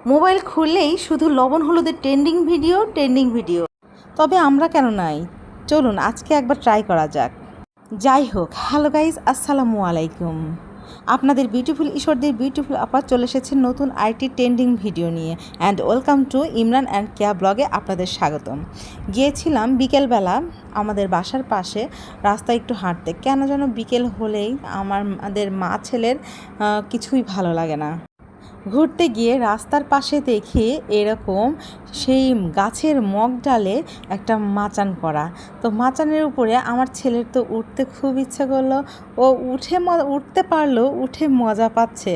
Mobile খুললেই শুধু লবণ হলুদের ট্রেন্ডিং ভিডিও। তবে আমরা কেন নাই? চলুন আজকে একবার ট্রাই করা যাক। যাই হোক, হ্যালো গাইজ, আসসালামু আলাইকুম। আপনাদের বিউটিফুল ঈশ্বরদের বিউটিফুল আপা চলে এসেছে নতুন আইটি ট্রেন্ডিং ভিডিও নিয়ে। And welcome to Imran and Keya ব্লগে আপনাদের স্বাগতম। গিয়েছিলাম বিকেলবেলা আমাদের বাসার পাশে রাস্তায় একটু হাঁটতে। কেন যেন বিকেল হলেই আমাদের মা ছেলের কিছুই ভালো লাগে না। ঘুরতে গিয়ে রাস্তার পাশে দেখি এরকম সেই গাছের মগ ডালে একটা মাচান করা। তো মাচানের উপরে আমার ছেলের তো উঠতে খুব ইচ্ছে করলো। ও উঠতে পারলো, উঠে মজা পাচ্ছে।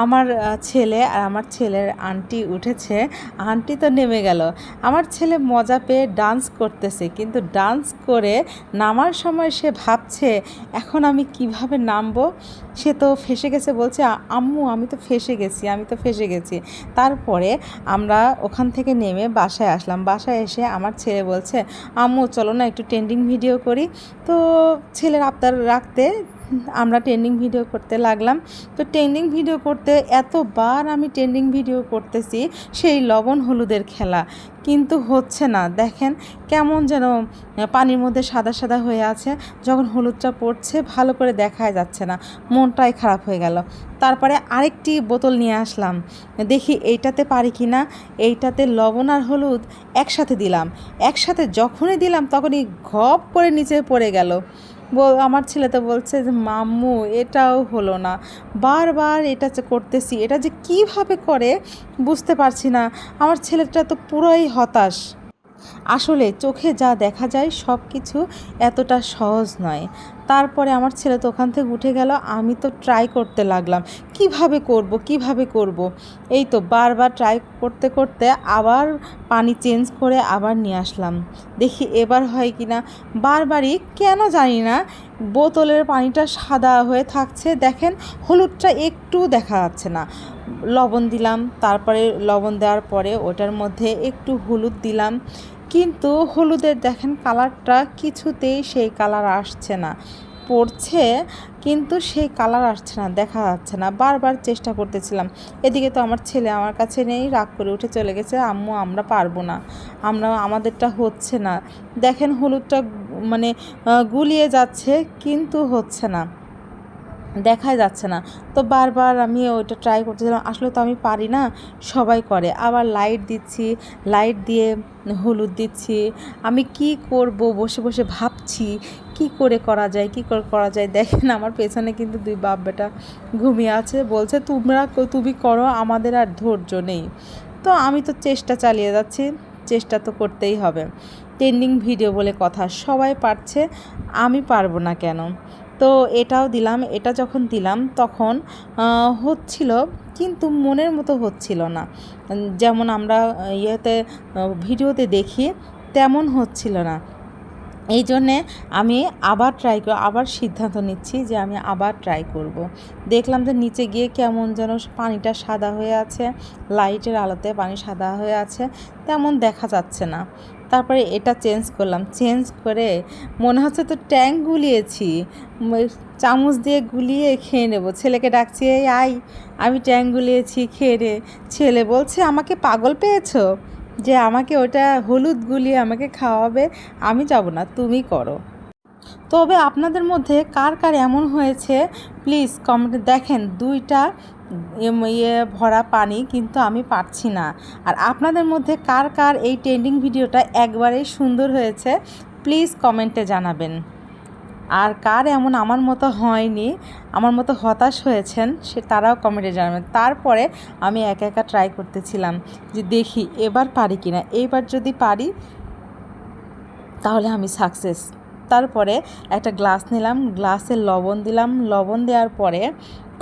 আমার ছেলে আর আমার ছেলের আন্টি উঠেছে, আন্টি তো নেমে গেল। আমার ছেলে মজা পেয়ে ডান্স করতেছে, কিন্তু ডান্স করে নামার সময় সে ভাবছে এখন আমি কিভাবে নামবো। সে তো ফেঁসে গেছে, বলছে আম্মু আমি তো ফেঁসে গেছি। তারপরে আমরা ওখান থেকে নেমে বাসায় আসলাম। বাসায় এসে আমার ছেলে বলছে আম্মু চলো না একটু ট্রেন্ডিং ভিডিও করি। তো ছেলের আবদার রাখতে আমরা ট্রেন্ডিং ভিডিও করতে লাগলাম। তো ট্রেন্ডিং ভিডিও করতে এতবার আমি ট্রেন্ডিং ভিডিও করতেছি সেই লবণ হলুদের খেলা, কিন্তু হচ্ছে না। দেখেন কেমন যেন পানির মধ্যে সাদা সাদা হয়ে আছে, যখন হলুদটা পড়ছে ভালো করে দেখাই যাচ্ছে না, মনটাই খারাপ হয়ে গেল। তারপরে আরেকটি বোতল নিয়ে আসলাম, দেখি এইটাতে পারি কি না। এইটাতে লবণ আর হলুদ একসাথে যখনই দিলাম তখনই ঘপ করে নিচে পড়ে গেল। আমার ছেলে তো বলছে যে মাম্মু এটাও হলো না, বারবার এটা করতেছি, এটা যে কীভাবে করে বুঝতে পারছি না। আমার ছেলেটা তো পুরোই হতাশ। আসলে চোখে যা দেখা যায় সব কিছু এতটা সহজ নয়। তারপরে আমার ছেলে তো ওখান থেকে উঠে গেল, আমি তো ট্রাই করতে লাগলাম কিভাবে করব। এই তো বারবার ট্রাই করতে করতে আবার পানি চেঞ্জ করে আবার নিয়ে আসলাম, দেখি এবার হয় কি না। বারবারই কেন জানি না বোতলের পানিটা সাদা হয়ে থাকছে, দেখেন হলুদটা একটু দেখা যাচ্ছে না। লবণ দিলাম, তারপরে লবণ দেওয়ার পরে ওটার মধ্যে একটু হলুদ দিলাম, কিন্তু হলুদের দেখেন কালারটা কিছুতেই সেই কালার আসছে না। পড়ছে কিন্তু সেই কালার আসছে না, দেখা যাচ্ছে না। বারবার চেষ্টা করতেছিলাম, এদিকে তো আমার ছেলে আমার কাছে নেই, রাগ করে উঠে চলে গেছে, আম্মু আমরা পারবো না, আমাদেরটা হচ্ছে না। দেখেন হলুদটা মানে গুলিয়ে যাচ্ছে কিন্তু হচ্ছে না, দেখাই যাচ্ছে না। তো বারবার আমি ওইটা ট্রাই করতেছিলাম, আসলে তো আমি পারি না, সবাই করে। আবার লাইট দিয়ে হলুদ দিচ্ছি। আমি কি করব বসে বসে ভাবছি কি করে করা যায়। দেখেন আমার পেছনে কিন্তু দুই বাপ বেটা ঘুমিয়ে আছে, বলছে তুমি করো, আমাদের আর ধৈর্য নেই। তো আমি তো চেষ্টা চালিয়ে যাচ্ছি, চেষ্টা তো করতেই হবে। ট্রেন্ডিং ভিডিও বলে কথা, সবাই পারছে, আমি পারবো না কেন? তো এটাও দিলাম। এটা যখন দিলাম তখন হচ্ছিল, কিন্তু মনের মতো হচ্ছিল না। যেমন আমরা ভিডিওতে দেখি তেমন হচ্ছিল না। এই জন্যে আমি আবার সিদ্ধান্ত নিচ্ছি যে আমি আবার ট্রাই করব। দেখলাম যে নিচে গিয়ে কেমন যেন পানিটা সাদা হয়ে আছে, লাইটের আলোতে পানি সাদা হয়ে আছে, তেমন দেখা যাচ্ছে না। তারপরে এটা চেঞ্জ করে মনে হচ্ছে তো ট্যাঙ্ক গুলিয়েছি, চামচ দিয়ে গুলিয়ে খেয়ে নেব। ছেলেকে ডাকছি এই আই, আমি ট্যাঙ্ক গুলিয়েছি, খেয়ে নে। ছেলে বলছে আমাকে পাগল পেয়েছো যে আমাকে ওটা হলুদ গুলিয়ে আমাকে খাওয়াবে, আমি যাব না, তুমি করো। তবে আপনাদের মধ্যে কার কার এমন হয়েছে প্লিজ কমেন্টে। দেখেন দুইটা ভরা পানি, কিন্তু আমি পারছি না। আর আপনাদের মধ্যে কার কার এই ট্রেন্ডিং ভিডিওটা একবারেই সুন্দর হয়েছে প্লিজ কমেন্টে জানাবেন। আর কার এমন আমার মতো হয়নি, আমার মতো হতাশ হয়েছেন, তারাও কমেন্টে জানাবেন। তারপরে আমি একা ট্রাই করতেছিলাম যে দেখি এবার পারি কিনা, এইবার যদি পারি তাহলে আমি সাকসেস। তারপরে একটা গ্লাস নিলাম, গ্লাসে লবণ দিলাম। লবণ দেওয়ার পরে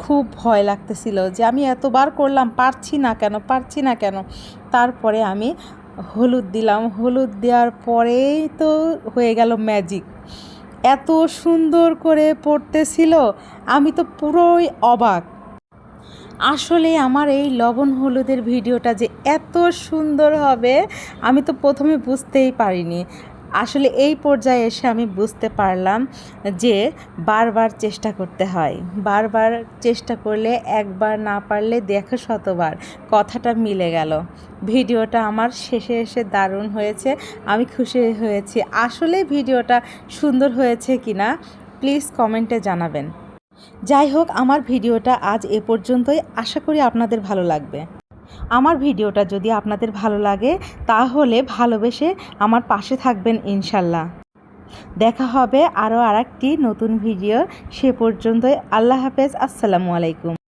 খুব ভয় লাগতেছিল যে আমি এতবার করলাম, পারছি না কেন। তারপরে আমি হলুদ দিলাম, হলুদ দেওয়ার পরেই তো হয়ে গেল ম্যাজিক। এত সুন্দর করে পড়তেছিল, আমি তো পুরোই অবাক। আসলে আমার এই লবণ হলুদের ভিডিওটা যে এত সুন্দর হবে আমি তো প্রথমে বুঝতেই পারিনি। আসলে এই পর্যায়ে এসে আমি বুঝতে পারলাম যে বারবার চেষ্টা করতে হয়, বারবার চেষ্টা করলে একবার না পারলে দেখো শতবার, কথাটা মিলে গেল। ভিডিওটা আমার শেষে এসে দারুণ হয়েছে, আমি খুশি হয়েছি। আসলে ভিডিওটা সুন্দর হয়েছে কিনা প্লিজ কমেন্টে জানাবেন। যাই হোক, আমার ভিডিওটা আজ এ পর্যন্তই, আশা করি আপনাদের ভালো লাগবে। আমার ভিডিওটা যদি আপনাদের ভালো লাগে তাহলে ভালোবেসে আমার পাশে থাকবেন ইনশাল্লাহ। দেখা হবে আরও আরেকটি নতুন ভিডিও, সে পর্যন্তই আল্লাহ হাফেজ, আসসালামু আলাইকুম।